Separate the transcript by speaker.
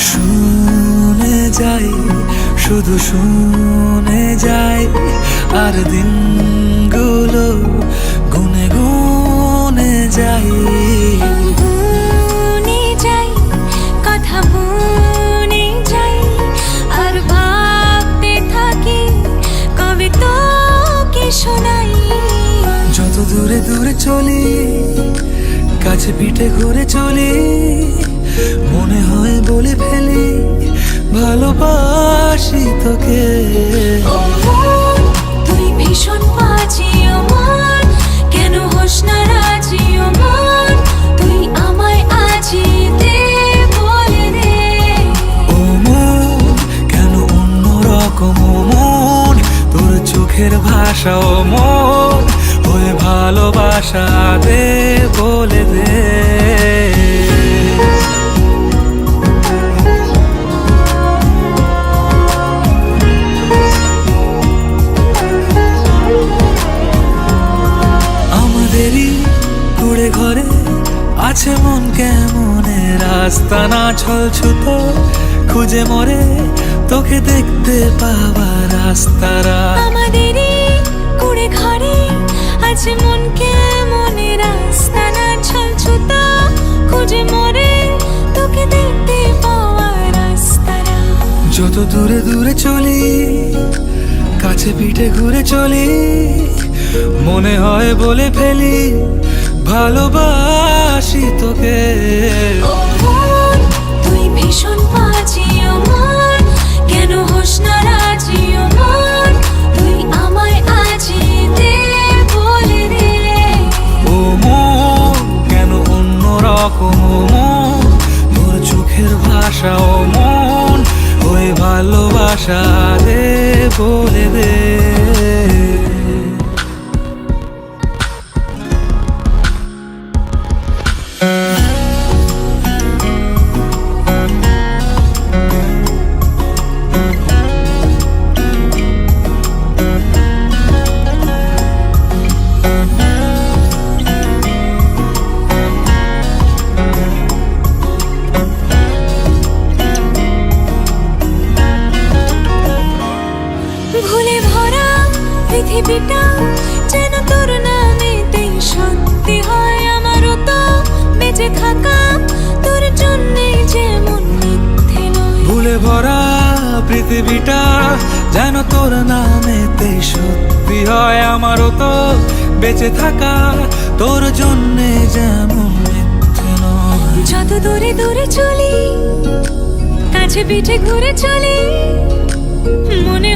Speaker 1: শুনে যাই, শুধু শুনে যাই, আর দিনগুলো গুনে গুনে যাই।
Speaker 2: গুনে যাই, কথা বনে যাই, আর ভাবতে থাকি কবে তোকে শোনাই।
Speaker 1: যত দূরে দূরে চলি, কাছে পিঠে ঘুরে চলি, মনে হয় বলে ফেলি ভালোবাসি তোকে।
Speaker 2: ও মন, তুই ভীষণ বাজি ও মন, কেন হোস না রাজি ও মন, তুই আমায় আজি দে বলে দে।
Speaker 1: ও মন, কেন অন্য রকম ও মন, তোর চোখের ভাষা ও মন, হয়ে ভালোবাসা দে বলে দে। আমাদেরই কুড়ে ঘরে আছে মন কেমনে, রাস্তা না ছলছুত খুঁজে মরে তোকে দেখতে পাওয়ার রাস্তারা।
Speaker 2: আমাদেরই কুড়ে ঘরে আছে মন কেমনে, রাস্তা না ছলছুত খুঁজে মরে তোকে দেখতে পাওয়া রাস্তারা।
Speaker 1: যত দূরে দূরে চলি, কাছে পিঠে ঘুরে চলি, মনে হয় বলে ফেলি ভালোবাসি তোকে।
Speaker 2: ও মন, তুই ভীষণ বাজি ও মন, কেন হোস না রাজি ও মন, তুই আমায় আজি দে বলে দে।
Speaker 1: ও মন, কেন অন্য রকম ও মন, তোর চোখের ভাষা ও মন, ওই ভালোবাসা দে বলে দে।
Speaker 2: ভুলে ভরা পৃথিবীটা যেন তোর নামেতেই সত্যি হয়, আমারও তো বেঁচে থাকা তোর জন্যে যেমন মিথ্যে নয়।
Speaker 1: ভুলে ভরা পৃথিবীটা যেন তোর নামেতেই সত্যি হয়, আমারও তো বেঁচে থাকা তোর জন্যে যেমন মিথ্যে নয়।
Speaker 2: যত দূরে দূরে চলি, কাছে পিঠে ঘুরে চলি, মনে